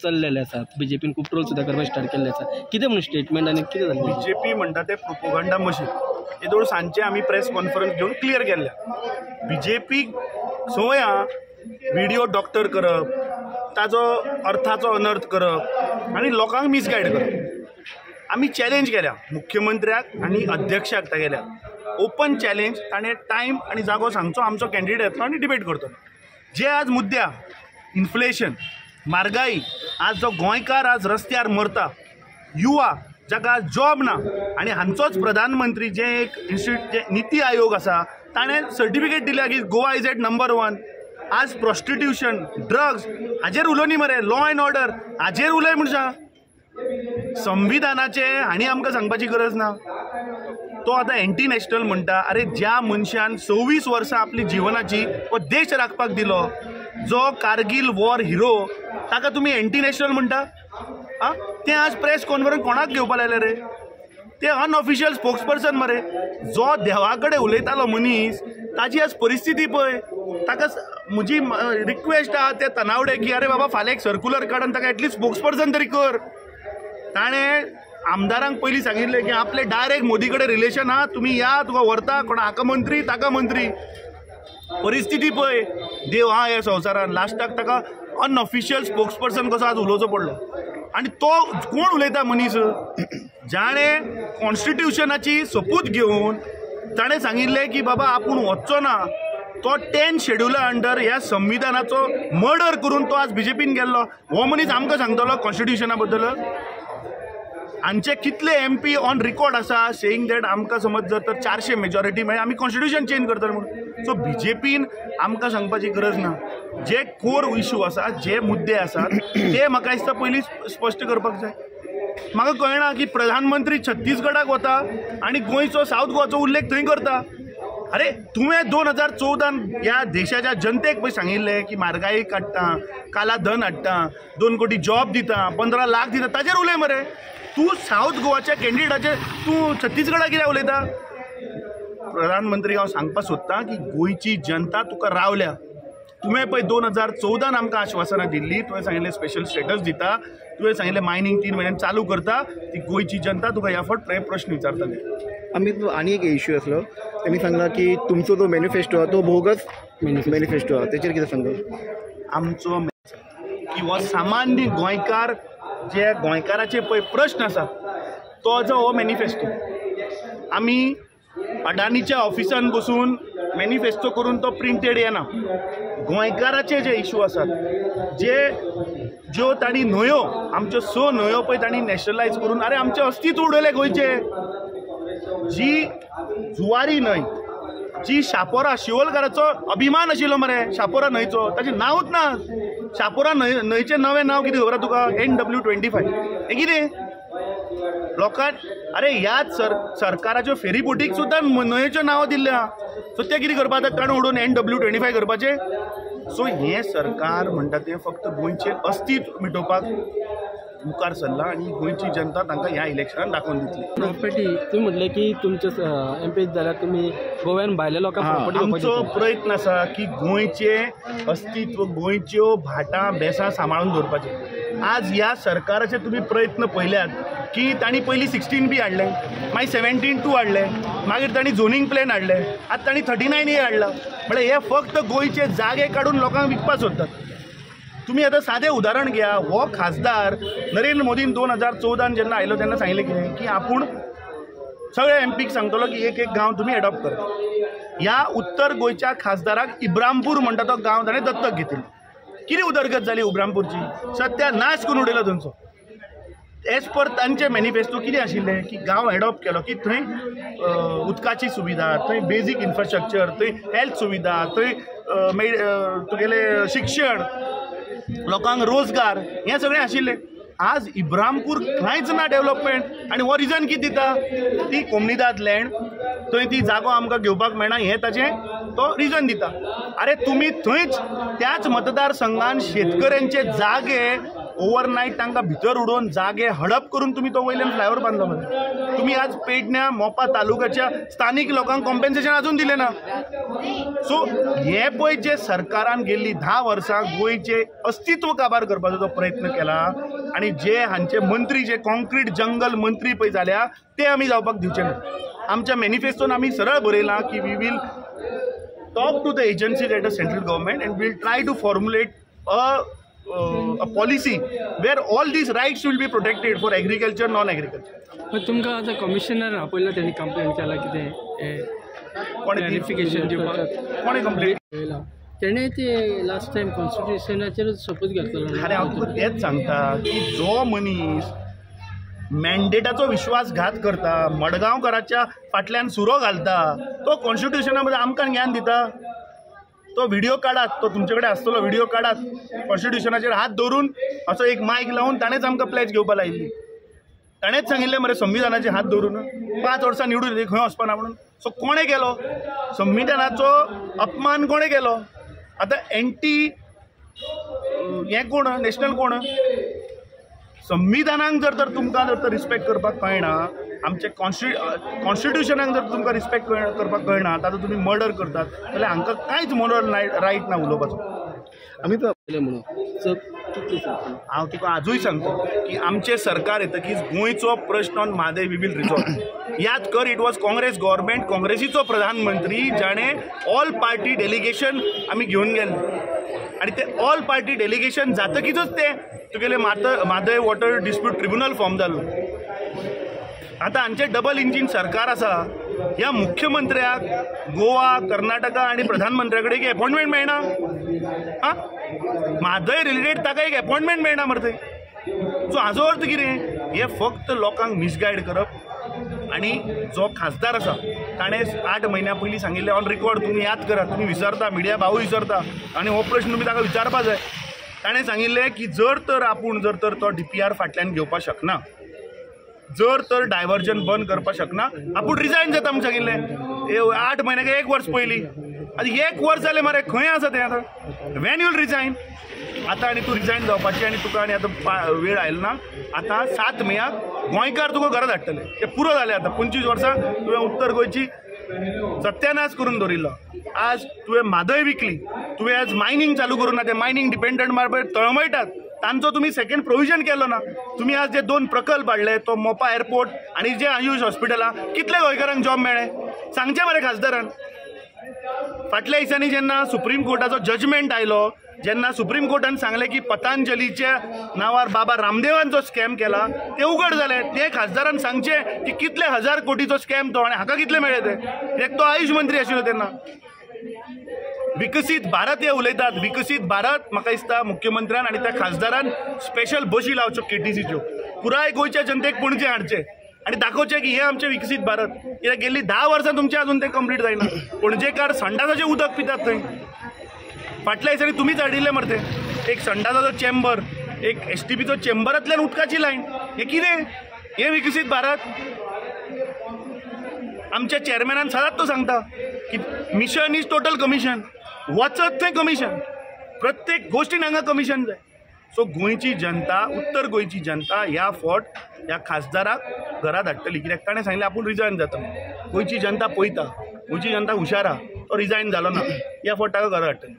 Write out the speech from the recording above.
चल्लेले आसात बीजेपीन खूप ट्रोल सुद्दां करपाक स्टार्ट केल्ले आसा कितें म्हणून स्टेटमेंट आनी कितें जालें बीजेपी म्हणटा ते प्रोपोगंडा मशीन हे दोन सांजचे आमी प्रेस कॉन्फरन्स घेवन क्लियर केल्ल्या बीजेपीक संवय आहा व्हिडिओ डॉक्टर करप ताजो अर्थाचो अनर्थ करप आनी लोकांक मिसगायड करप आमी चॅलेंज केल्या मुख्यमंत्र्याक आनी अध्यक्षाक तागेल्या ओपन चॅलेंज ताणें टायम आनी जागो सांगचो आमचो कॅन्डिडेट येतलो आनी डिबेट करतलो जे आज मुद्द्या इन्फ्लेशन म्हारगाई आज जो गोंयकार आज रस्त्यार मरता युवा जाका आज जॉब ना आनी हांचोच प्रधानमंत्री जे एक इन्स्टिट्यूट जे नीती आयोग आसा ताणें सर्टिफिकेट दिल्या की गोवा इज एट नंबर 1 आज प्रॉस्टिट्यूशन ड्रग्स हाजेर उलोवनी मरे लॉ एंड ऑर्डर हाजेर उलय म्हणशा संविधानाचे हांणी आमकां सांगपाची गरज ना तो आतां एंटी नॅशनल म्हणटा अरे ज्या मनशान 26 वर्सां आपली जिवनाची वो देश राखपाक दिलो जो कारगिल वॉर हिरो ताका तुमी एंटी नॅशनल म्हणटा आं तें आज प्रेस कॉन्फरन्स कोणाक घेवपा लायले रे ते अनऑफिशियल स्पोक्सपर्सन मरे जो देवा कडेन उलयतालो मनीस ताची आज परिस्थिती पळय ताका म्हजी रिक्वेस्ट आहा ते तनावडे की अरे बाबा फाल्यां एक सर्क्युलर काडून ताका एटलीस्ट स्पोक्सपर्सन तरी कर ताणें आमदारांक पयलीं सांगिल्लें की आपले डायरेक्ट मोदी कडेन रिलेशन आहा तुमी या तुका व्हरता कोण हाका मंत्री ताका मंत्री परिस्थिती पळय देव हा ह्या संवसारान लास्टाक ताका अनऑफिशियल स्पोक्सपर्सन कसो आज उलोवचो पडलो आनी तो कोण उलयता मनीस जाणें कॉन्स्टिट्यूशनाची सपूत घेवन ताणें सांगिल्लें की बाबा आपूण वचचो ना तो 10 शेड्युला अंडर ह्या संविधानाचो मर्डर करून तो आज बीजेपीन गेल्लो हो मनीस आमकां सांगतलो कॉन्स्टिट्यूशना बद्दल हांचे कितले MP ऑन रिकॉर्ड आसा सेईंग दॅट आमकां समज जर तर 400 मेजॉरिटी मेळ्ळी आमी कॉन्स्टिट्यूशन चेंज करतले म्हणून सो बीजेपीन आमकां सांगपाची गरज ना जे कोर इशू आसा जे मुद्दे आसात ते म्हाका दिसता पयलीं स्पश्ट करपाक जाय म्हाका कळना की प्रधानमंत्री छत्तीसगडाक वता आनी गोंयचो सावथ गोवाचो उल्लेख थंय करता अरे तुवें 2014 ह्या देशाच्या जनतेक पळय सांगिल्लें की म्हारगाई काडटा काला धन हाडटा 2 कोटी जॉब दिता 15 लाख दिता ताजेर उलय मरे तूं सावथ गोवाच्या कॅन्डिडेटाचेर तूं छत्तीसगडाक कित्याक उलयता प्रधानमंत्री हांव सांगपाक सोदतां की गोंयची जनता तुका रावल्या तुवें पळय 2014 आमकां आश्वासनां दिल्लीं तुवें सांगिल्लें स्पेशल स्टेटस दिता तुवें सांगिल्लें मायनिंग 3 म्हयन्यान चालू करता ती गोंयची जनता तुका ह्या फावट प्रश्न विचारतली अमित आनी एक इश्यू आसलो तेमी सांगला की तुमचो जो मॅनिफेस्टो आहा तो भोगस मॅनिफेस्टो आहा तेचेर कितें सांगता आमचो की हो सामान्य गोंयकार जे गोंयकाराचे पळय प्रश्न आसा तो जो हो मॅनिफेस्टो आमी अडानीच्या ऑफिसान बसून मॅनिफेस्टो करून तो प्रिंटेड येना गोंयकाराचे जे इशू आसात ज्यो तांणी न्हंयो आमच्यो 6 न्हंयो पळय तांणी नॅशनलायज करून अरे आमचें अस्तित्व उडयलें गोंयचें जी जुवारी न्हंय जी शापोरा शिवोलकाराचो अभिमान आशिल्लो मरे शापोरा न्हंयचो ताचें नांवूच ना शापोरा न्हंयचें नवें नांव कितें खबर तुका NW25 हें कितें लोकांक अरे ह्याच सरकाराच्यो फेरीबोटीक सुद्दां न्हंयेच्यो नांवां दिल्ल्या सो ते कितें करपाक काडून उडोवन NW25 करपाचें सो हें सरकार म्हणटा तें फक्त गोंयचें अस्तित्व मिटोवपाक मुखार सरला आनी गोंयची जनता तांकां ह्या इलेक्शनान दाखोवन दितली प्रॉपर्टी तुम्ही म्हटलें की तुमचे MP जाल्यार तुमी गोव्यान भायल्या लोकांक प्रॉपर्टी आमचो प्रयत्न आसा की गोंयचें अस्तित्व गोंयच्यो भाटां बेसां सांबाळून दवरपाचें आज ह्या सरकाराचे तुमी प्रयत्न पळयल्यात की तांणी पयलीं 16B हाडलें मागीर 17-2 हाडलें मागीर तांणी झोनींग प्लॅन हाडलें आतां तांणी 39A हाडला म्हळ्यार हे फक्त गोंयचे जागे काडून लोकांक विकपाक सोदतात तुम्ही आता साधे उदाहरण घ्या हो खासदार नरेंद्र मोदीन 2014 जेन्ना आयलो तेन्ना सांगिल्लें कितें की आपूण सगळ्या MPक सांगतलो की एक गांव तुमी एडॉप्ट करा ह्या उत्तर गोंयच्या खासदाराक इब्रामपूर म्हणटा तो गांव ताणें दत्तक घेतिल्लो कितें उदरगत जाली इब्रामपूरची सत्यानाश करून उडयलो थंयचो एज पर तांचे मॅनिफेस्टो कितें आशिल्लें की गांव एडॉप्ट केलो की थंय उदकाची सुविधा थंय बेजीक इन्फ्रास्ट्रक्चर थंय हेल्थ सुविधा थंय तुगेलें शिक्षण लोकांक रोजगार हें सगळें आशिल्लें आज इब्रामपूर कांयच ना डेव्हलपमेंट आनी हो रिजन कितें दिता ती कोमनिदाद लँड थंय ती जागो आमकां घेवपाक मेळना हें ताचें तो रिजन दिता अरे तुमी थंयच त्याच मतदारसंघान शेतकऱ्यांचे जागे ओव्हरनाईट तांकां भितर उडोवन जागे हडप करून तुम्ही तो वयल्यान फ्लायओव्हर बांदलो मरे. तुम्ही आज पेडण्या मोपा तालुक्याच्या स्थानिक लोकांक कॉम्पेन्सेशन अजून दिले ना. सो हे पळय जे सरकारान गेल्ली 10 वर्सां गोंयचे अस्तित्व काबार करपाचो जो प्रयत्न केला आनी जे हांचे मंत्री जे कॉन्क्रीट जंगल मंत्री पळय जाल्या ते आमी जावपाक दिवचे ना. आमच्या मॅनिफेस्टोन आमी सरळ बरयलां की we will talk to the agencies at the central government and we'll try to formulate a policy where all these rights will be protected for agriculture, non-agriculture. पण तुमकां आतां कमिशनर आपयला त्यांनी कंप्लेंट केला की ते क्लॅरिफिकेशन दिवपाक कोणे कंप्लेंट तेणे ते लास्ट टायम कॉन्स्टिट्युशनाचेर सपोज घेतलो. अरे हांव तुका तेच सांगता की जो मनीस मॅन्डेटाचो विश्वासघात करता, मडगांवकाराच्या फाटल्यान सुरो घालता, तो कॉन्स्टिट्युशना मध्ये आमकां ज्ञान दिता. तो व्हिडिओ काढात, तो तुमचे कडेन आसतलो व्हिडिओ काढात, कॉन्स्टिट्युशनाचेर हात धरून असो एक मायक लावून ताणेच आमकां प्लेज घेवपाक लायिल्ली. ताणेच सांगिल्लें मरे संविधानाचे हात धरून 5 वर्सां निवडून येतली खंय वचपाना म्हणून. सो कोणे केलो संविधानाचो अपमान कोणे केलो. आतां एंटी हें कोण नॅशनल कोण संविधानाक जर तुमकां जर रिस्पेक्ट करपाक कळना, आमचे कॉन्स्टिट्युशनाक जर तुमकां रिस्पेक्ट करपाक कळना, आतां तुमी मर्डर करतात जाल्यार हांकां कांयच मॉरल रायट ना उलोवपाचो. आमी म्हणून हांव तुका आजूय सांगता की आमचे सरकार येतकीच गोंयचो प्रश्न on Mhadei we will resolve. याद कर, इट वॉज काँग्रेस गव्हर्मेंट, काँग्रेसीचो प्रधानमंत्री जाणे ऑल पार्टी डेलिगेशन आमी घेवन गेल्ले आणि ते ऑल पार्टी डेलिगेशन जातकीचच ते तुगेले Mhadei water dispute tribunal form जालो. आतां हांचे डबल इंजीन सरकार आसा. ह्या मुख्यमंत्र्याक गोवा, कर्नाटका आणि प्रधानमंत्र्या कडेन एक अपॉइंटमेंट मेळना. आं म्हादय रिलेटेड ताका एक अपॉइंटमेंट मेळना मरे थंय. सो हाजो अर्थ कितें? हे फक्त लोकांक मिसगायड करप. आणि जो खासदार आसा ताणें 8 म्हयन्या पयलीं सांगिल्लें ऑन रेकॉर्ड, तुमी याद करात, तुमी विसरता, मिडिया भाऊ विसरता आणि हो प्रश्न तुमी ताका विचारपा जाय. ताणें सांगिल्लें की जर तर आपूण जर तर तो DPR फाटल्यान घेवपाक शकना, जर तर डायव्हर्जन बंद करपाक शकना, आपूण रिजायन जाता म्हणून सांगिल्लें. 8 म्हयन्याक 1 वर्स पयलीं. आतां 1 वर्स जालें मरे, खंय आसा तें आतां? वेन यूल रिजायन आतां आनी तूं रिजायन जावपाची आनी तुका आनी आतां वेळ आयलो ना. आतां 7 मेयाक गोंयकार तुका घरा धाडटले. तें पुरो जालें. आतां 25 वर्सां तुवें उत्तर गोंयची सत्यानाश करून दवरिल्लो. आज तुवें म्हादय विकली, तुवें आज मायनिंग चालू करूं ना. ते मायनिंग डिपेंडंट मारपा तळमळटात, तांचो तुम्ही सेकंड प्रोविजन केलो ना. तुम्ही आज जे 2 प्रकल्प हाडले, तो मोपा एअरपोर्ट आणि जे आयुष हॉस्पिटला, कितले गोंयकारांक जॉब मेळ्ळे सांगचे मरे खासदारान. फाटल्या दिसांनी जेन्ना सुप्रीम कोर्टाचो जजमेंट आयलो, जेन्ना सुप्रीम कोर्टान सांगलें की पतंजलीच्या नांवार बाबा रामदेवान जो स्कॅम केला ते उघड जालें, ते खासदारान सांगचे की कितले 1000 कोटीचो स्कॅम तो, आणि हाका कितले मेळ्ळे ते. एक तो आयुष मंत्री आशिल्लो तेन्ना. विकसीत भारत हे उलयतात. विकसीत भारत म्हाका दिसता मुख्यमंत्र्यान आणि त्या खासदारान स्पेशल बशी लावच्यो KTCच्यो, पुराय गोंयच्या जनतेक पणजे हाडचे आणि दाखोवचे की हे आमचे विकसीत भारत. कित्याक गेल्ली 10 वर्सां तुमचे अजून ते कंप्लीट जायना. पणजेकार संडासाचें उदक पितात थंय. फाटल्या दिसांनी तुमीच हाडिल्ले मरे ते एक संडासाचो चेंबर, एक STPचो चेंबरांतल्यान उदकाची लायन. हे कितें? हे विकसीत भारत? आमच्या चेअरमॅनान सदांच तो सांगता की मिशन इज टोटल कमिशन. वचत थंय कमिशन, प्रत्येक गोष्टीन हांगा कमिशन जाय. सो गोंयची जनता, उत्तर गोंयची जनता ह्या फावट ह्या खासदाराक घरा धाडटली. कित्याक ताणें सांगलें आपूण रिजायन जाता. गोंयची जनता पळयता, गोंयची जनता हुशार आहा, तो रिजायन जालो ना. ह्या फावट ताका घरा धाडटली.